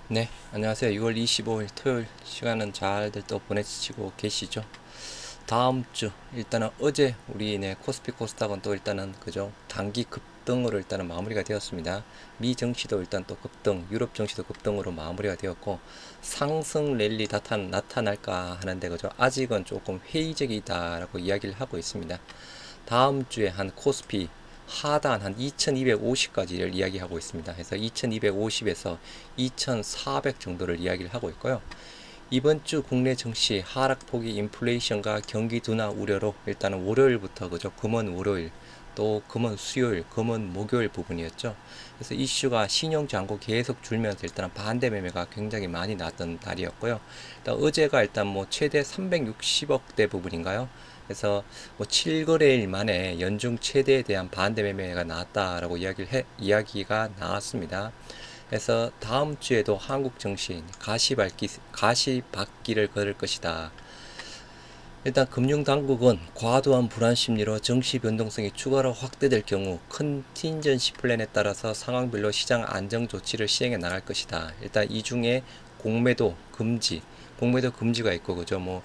네, 안녕하세요. 6월 25일 토요일 시간은 잘들 또 보내시고 계시죠? 다음 주 일단은 어제 우리 코스피 코스닥은 또 일단은 그죠? 단기 급등으로 일단은 마무리가 되었습니다. 미 증시도 일단 또 급등, 유럽 증시도 급등으로 마무리가 되었고 상승 랠리 나타날까 하는데 그죠? 아직은 조금 회의적이다라고 이야기를 하고 있습니다. 다음 주에 한 코스피 하단 한 2250까지를 이야기하고 있습니다. 그래서 2250에서 2400 정도를 이야기를 하고 있고요. 이번 주 국내 증시 하락폭이 인플레이션과 경기 둔화 우려로 일단은 월요일부터 그죠? 금원 월요일 또 금원 수요일 금원 목요일 부분이었죠. 그래서 이슈가 신용 잔고 계속 줄면서 일단 반대 매매가 굉장히 많이 나왔던 날이었고요. 일단 어제가 일단 뭐 최대 360억대 부분인가요? 그래서 뭐 7거래일 만에 연중 최대에 대한 반대 매매가 나왔다라고 이야기가 나왔습니다. 그래서 다음 주에도 한국 증시 가시밭길을 걸을 것이다. 일단 금융당국은 과도한 불안 심리로 증시 변동성이 추가로 확대될 경우 컨틴전시 플랜에 따라서 상황별로 시장 안정 조치를 시행해 나갈 것이다. 일단 이 중에 공매도 금지, 공매도 금지가 있고 그죠? 뭐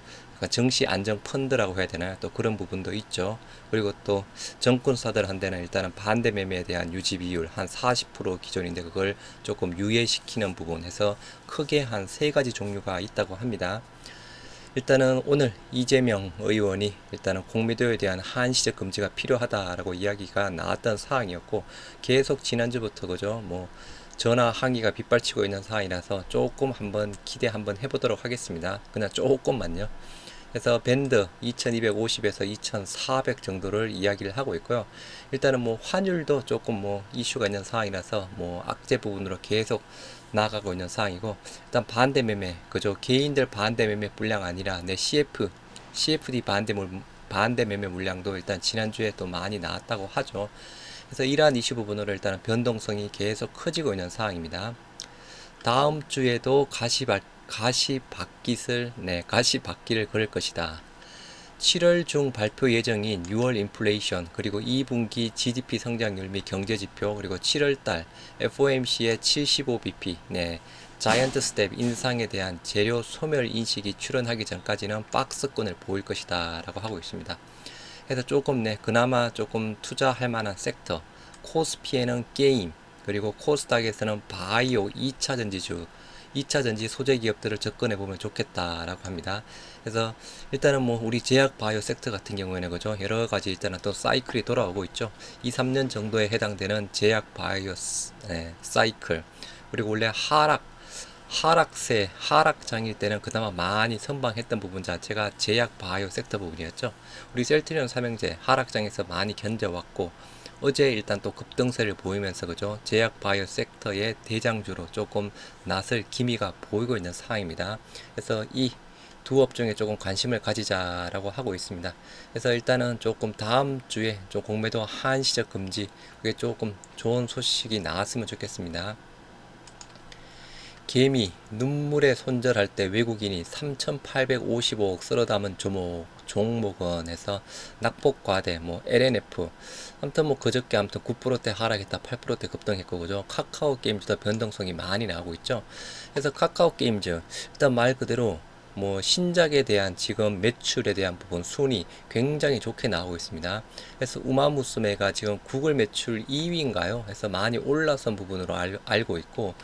증시 안정 펀드라고 해야 되나요? 또 그런 부분도 있죠. 그리고 또 정권사들한테는 일단은 반대 매매에 대한 유지 비율 한 40% 기존인데 그걸 조금 유예시키는 부분 해서 크게 한 세 가지 종류가 있다고 합니다. 일단은 오늘 이재명 의원이 일단은 공매도에 대한 한시적 금지가 필요하다라고 이야기가 나왔던 사항이었고 계속 지난주부터 그죠 뭐 전화 항의가 빗발치고 있는 상황이라서 조금 한번 기대 한번 해보도록 하겠습니다. 그냥 조금만요. 그래서 밴드 2250에서 2400 정도를 이야기를 하고 있고요. 일단은 뭐 환율도 조금 뭐 이슈가 있는 상황이라서 뭐 악재 부분으로 계속 나가고 있는 상황이고 일단 반대 매매 그죠 개인들 반대 매매 물량 아니라 내 CFD 반대 매매 물량도 일단 지난주에 또 많이 나왔다고 하죠. 그래서 이러한 이슈 부분으로 일단 변동성이 계속 커지고 있는 상황입니다. 다음 주에도 가시밭길을 걸을 것이다. 7월 중 발표 예정인 6월 인플레이션 그리고 2분기 GDP 성장률 및 경제지표 그리고 7월달 FOMC의 75bp 자이언트 스텝 인상에 대한 재료 소멸 인식이 출현하기 전까지는 박스권을 보일 것이다 라고 하고 있습니다. 그래서 조금 그나마 조금 투자할 만한 섹터 코스피에는 게임 그리고 코스닥에서는 바이오 2차 전지주 2차 전지 소재 기업들을 접근해 보면 좋겠다라고 합니다. 그래서 일단은 뭐 우리 제약 바이오 섹터 같은 경우에는 그죠 여러 가지 일단은 또 사이클이 돌아오고 있죠. 2, 3년 정도에 해당되는 제약 바이오 사이클 그리고 원래 하락장일 때는 그나마 많이 선방했던 부분 자체가 제약 바이오 섹터 부분이었죠. 우리 셀트리온 삼형제 하락장에서 많이 견뎌왔고 어제 일단 또 급등세를 보이면서 그죠 제약 바이오 섹터의 대장주로 조금 나설 기미가 보이고 있는 상황입니다. 그래서 이 두 업종에 조금 관심을 가지자라고 하고 있습니다. 그래서 일단은 조금 다음 주에 좀 공매도 한시적 금지 그게 조금 좋은 소식이 나왔으면 좋겠습니다. 개미 눈물에 손절할 때 외국인이 3,855억 쓸어 담은 종목은 해서 낙폭과대 뭐 LNF 아무튼 뭐 그저께 아무튼 9%대 하락했다 8%대 급등했고 그죠. 카카오 게임즈도 변동성이 많이 나오고 있죠. 그래서 카카오 게임즈 일단 말 그대로 뭐 신작에 대한 지금 매출에 대한 부분 순위 굉장히 좋게 나오고 있습니다. 그래서 우마무스메가 지금 구글 매출 2위인가요? 해서 많이 올라선 부분으로 알고 있고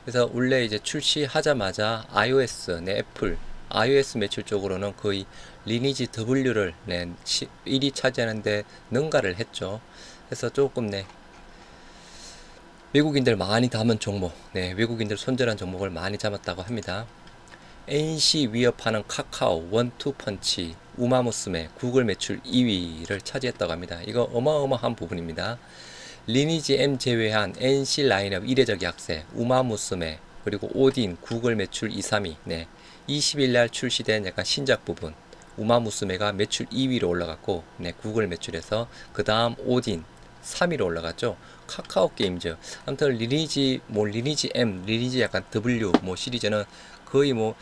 그래서 원래 이제 출시하자마자 애플 iOS 매출 쪽으로는 거의 리니지 W를 1위 차지하는데 능가를 했죠. 그래서 조금 외국인들 많이 담은 종목, 외국인들 손절한 종목을 많이 잡았다고 합니다. NC 위협하는 카카오, 원투펀치, 우마무스메, 구글 매출 2위를 차지했다고 합니다. 이거 어마어마한 부분입니다. 리니지 M 제외한 NC 라인업 이례적 약세, 우마무스메, 그리고 오딘, 구글 매출 2, 3위, 20일날 출시된 약간 신작 부분, 우마무스메가 매출 2위로 올라갔고, 구글 매출에서 그 다음 오딘 3위로 올라갔죠. 카카오 게임즈, 아무튼 리니지 M, 리니지 약간 W 뭐 시리즈는 거의 뭐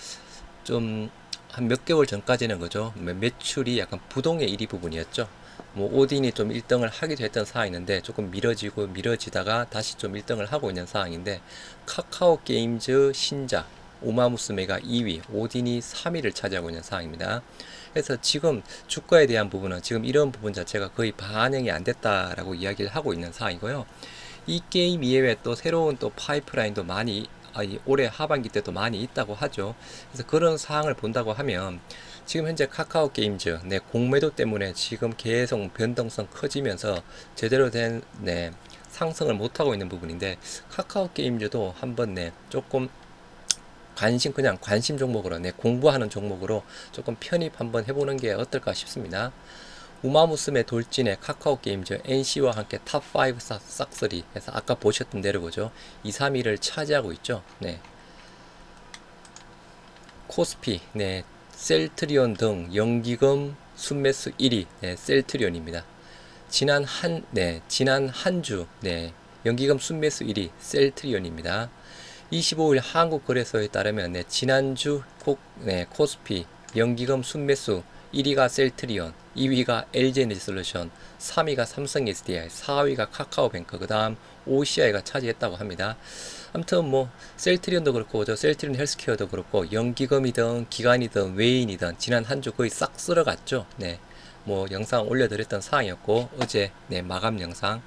좀 한 몇 개월 전까지는 그죠 매출이 약간 부동의 1위 부분이었죠. 뭐 오딘이 좀 1등을 하기도 했던 상황인데 조금 미뤄지고 미뤄지다가 다시 좀 1등을 하고 있는 상황인데, 카카오 게임즈 신작 우마무스메가 2위, 오딘이 3위를 차지하고 있는 상황입니다. 그래서 지금 주가에 대한 부분은 지금 이런 부분 자체가 거의 반영이 안 됐다라고 이야기를 하고 있는 상황이고요. 이 게임 이외에 또 새로운 또 파이프라인도 많이 올해 하반기 때도 많이 있다고 하죠. 그래서 그런 사항을 본다고 하면 지금 현재 카카오 게임즈 공매도 때문에 지금 계속 변동성 커지면서 제대로 된 상승을 못하고 있는 부분인데, 카카오 게임즈도 한번 조금 그냥 관심 종목으로 공부하는 종목으로 조금 편입 한번 해보는 게 어떨까 싶습니다. 우마무스메 돌진의 카카오 게임즈 NC와 함께 탑5 싹쓸이 해서 아까 보셨던 대로 보죠. 2, 3위를 차지하고 있죠. 코스피, 셀트리온 등 연기금 순매수 1위, 셀트리온입니다. 지난 한 주, 연기금 순매수 1위 셀트리온입니다. 25일 한국거래소에 따르면 지난주 코스피 연기금 순매수 1위가 셀트리온, 2위가 LG에너지솔루션, 3위가 삼성 SDI, 4위가 카카오뱅크, 그 다음 OCI가 차지했다고 합니다. 아무튼 뭐 셀트리온도 그렇고 셀트리온 헬스케어도 그렇고 연기금이든 기관이든 외인이든 지난 한 주 거의 싹 쓸어갔죠. 뭐 영상 올려드렸던 사항이었고, 어제 마감 영상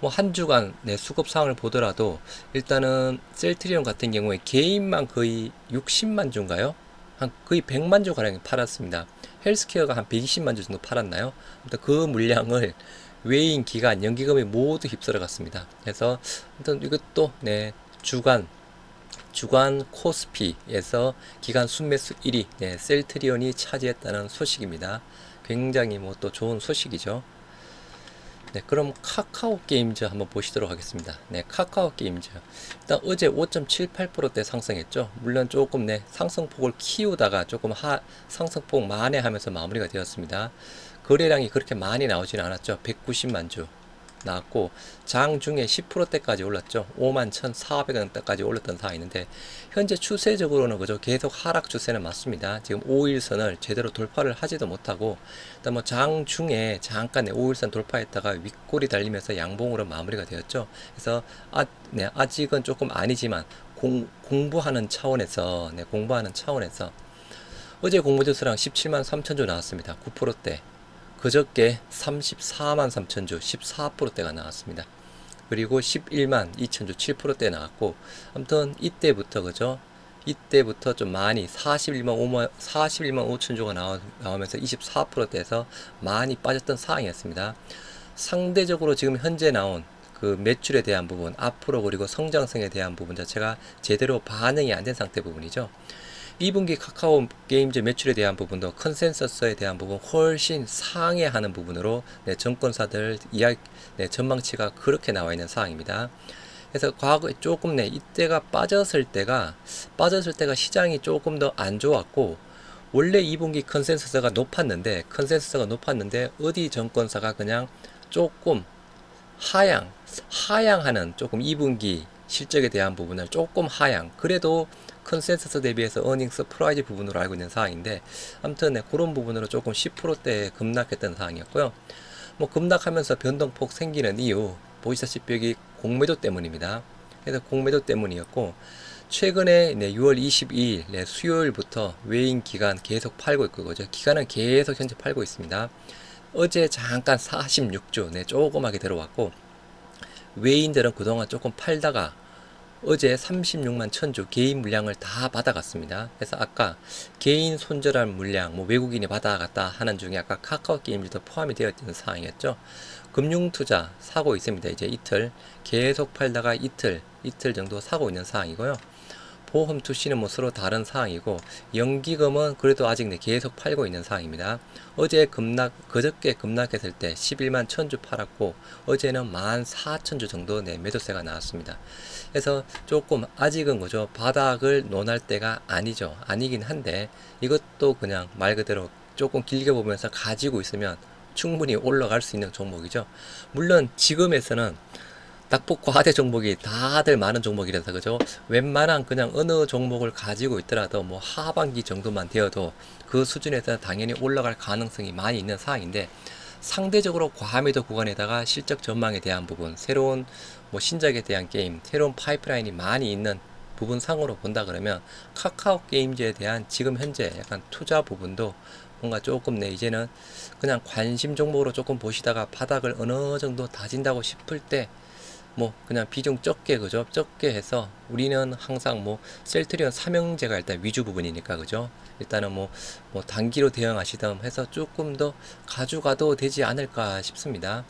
뭐 한 주간 수급 상을 보더라도 일단은 셀트리온 같은 경우에 개인만 거의 60만 주인가요? 한 거의 100만 주 가량 팔았습니다. 헬스케어가 한 120만 주 정도 팔았나요? 아무튼 그 물량을 외인, 기관, 연기금이 모두 휩쓸어 갔습니다. 그래서 아무튼 이것도 주간 코스피에서 기간 순매수 1위 셀트리온이 차지했다는 소식입니다. 굉장히 뭐 또 좋은 소식이죠. 그럼 카카오 게임즈 한번 보시도록 하겠습니다. 카카오 게임즈 일단 어제 5.78%대 상승했죠. 물론 조금 상승폭을 키우다가 조금 상승폭 만회하면서 마무리가 되었습니다. 거래량이 그렇게 많이 나오지는 않았죠. 190만 주 나왔고, 장 중에 10%대까지 올랐죠. 51,400원대까지 올랐던 상황인데, 현재 추세적으로는 그죠, 계속 하락 추세는 맞습니다. 지금 5일선을 제대로 돌파를 하지도 못하고, 일단 뭐 장 중에 잠깐 5일선 돌파했다가 윗골이 달리면서 양봉으로 마무리가 되었죠. 그래서 아직은 조금 아니지만 공부하는 차원에서 어제 공모주수량 17만 3천주 나왔습니다. 9%대. 그저께 34만 3천주 14%대가 나왔습니다. 그리고 11만 2천주 7%대 나왔고, 아무튼 이때부터 그죠? 이때부터 좀 많이 41만 5천주가 나오면서 24%대에서 많이 빠졌던 상황이었습니다. 상대적으로 지금 현재 나온 그 매출에 대한 부분, 앞으로 그리고 성장성에 대한 부분 자체가 제대로 반영이 안 된 상태 부분이죠. 2분기 카카오 게임즈 매출에 대한 부분도 컨센서스에 대한 부분 훨씬 상회하는 부분으로 정권사들 전망치가 그렇게 나와 있는 상황입니다. 그래서 과거에 조금 이때가 빠졌을 때가 시장이 조금 더 안 좋았고, 원래 2분기 컨센서스가 높았는데 어디 정권사가 그냥 조금 하향하는 조금 2분기 실적에 대한 부분을 조금 그래도 컨센서스 대비해서 어닝 서프라이즈 부분으로 알고 있는 상황인데, 아무튼 그런 부분으로 조금 10%대 급락했던 상황이었고요. 뭐 급락하면서 변동폭 생기는 이유 보시다시피 여기 공매도 때문입니다. 그래서 공매도 때문이었고, 최근에 6월 22일 수요일부터 외인 기간 계속 팔고 있고, 그죠? 기간은 계속 현재 팔고 있습니다. 어제 잠깐 46주 조그맣게 들어왔고, 외인들은 그동안 조금 팔다가 어제 36만 천주 개인 물량을 다 받아갔습니다. 그래서 아까 개인 손절한 물량, 뭐 외국인이 받아갔다 하는 중에 아까 카카오 게임즈도 포함이 되어 있는 상황이었죠. 금융투자 사고 있습니다. 이제 이틀 계속 팔다가 이틀 정도 사고 있는 상황이고요. 보험 투시는 뭐 서로 다른 상황이고, 연기금은 그래도 아직 계속 팔고 있는 상황입니다. 그저께 급락했을 때 11만 천주 팔았고, 어제는 14,000주 정도 매도세가 나왔습니다. 그래서 조금 아직은 그죠, 바닥을 논할 때가 아니긴 한데, 이것도 그냥 말 그대로 조금 길게 보면서 가지고 있으면 충분히 올라갈 수 있는 종목이죠. 물론 지금에서는 낙폭 과대 종목이 다들 많은 종목이라서 그죠, 웬만한 그냥 어느 종목을 가지고 있더라도 뭐 하반기 정도만 되어도 그 수준에서 당연히 올라갈 가능성이 많이 있는 상황인데, 상대적으로 과매도 구간에다가 실적 전망에 대한 부분, 새로운 뭐 신작에 대한 게임, 새로운 파이프라인이 많이 있는 부분 상으로 본다 그러면 카카오 게임즈에 대한 지금 현재 약간 투자 부분도 뭔가 조금 이제는 그냥 관심 종목으로 조금 보시다가 바닥을 어느 정도 다진다고 싶을 때 뭐 그냥 비중 적게 그죠, 적게 해서 우리는 항상 뭐 셀트리온 삼형제가 일단 위주 부분이니까 그죠, 일단은 뭐 단기로 대응하시던 해서 조금 더 가져가도 되지 않을까 싶습니다.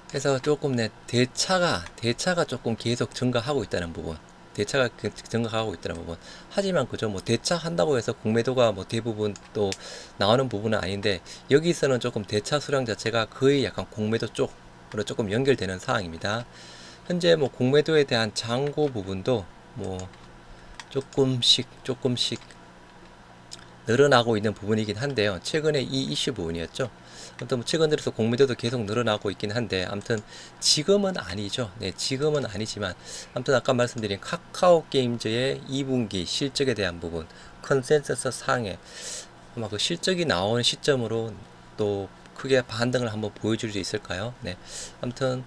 그래서 조금 대차가 조금 계속 증가하고 있다는 부분, 대차가 증가하고 있다는 부분. 하지만 그죠, 뭐 대차 한다고 해서 공매도가 뭐 대부분 또 나오는 부분은 아닌데, 여기서는 조금 대차 수량 자체가 거의 약간 공매도 쪽으로 조금 연결되는 상황입니다. 현재 뭐 공매도에 대한 잔고 부분도 뭐 조금씩 늘어나고 있는 부분이긴 한데요. 최근에 이 이슈 부분이었죠. 아무튼 뭐 최근 들어서 공매도도 계속 늘어나고 있긴 한데, 아무튼 지금은 아니죠. 네, 지금은 아니지만 아무튼 아까 말씀드린 카카오 게임즈의 2분기 실적에 대한 부분, 컨센서스 상에 아마 그 실적이 나오는 시점으로 또 크게 반등을 한번 보여줄 수 있을까요? 네, 아무튼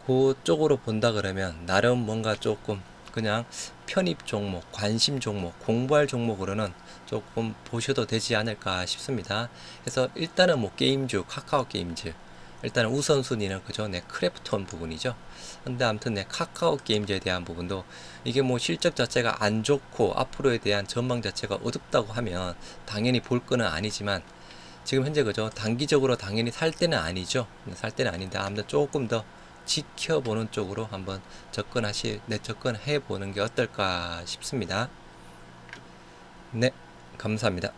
그쪽으로 본다 그러면 나름 뭔가 조금 그냥 편입 종목, 관심 종목, 공부할 종목으로는 조금 보셔도 되지 않을까 싶습니다. 그래서 일단은 뭐 게임주, 카카오 게임즈, 일단은 우선순위는 그죠, 네, 크래프톤 부분이죠. 근데 아무튼 네, 카카오 게임즈에 대한 부분도 이게 뭐 실적 자체가 안 좋고 앞으로에 대한 전망 자체가 어둡다고 하면 당연히 볼 거는 아니지만, 지금 현재 그죠, 단기적으로 당연히 살 때는 아니죠. 살 때는 아닌데 아무튼 조금 더 지켜보는 쪽으로 한번 접근해 보는 게 어떨까 싶습니다. 네, 감사합니다.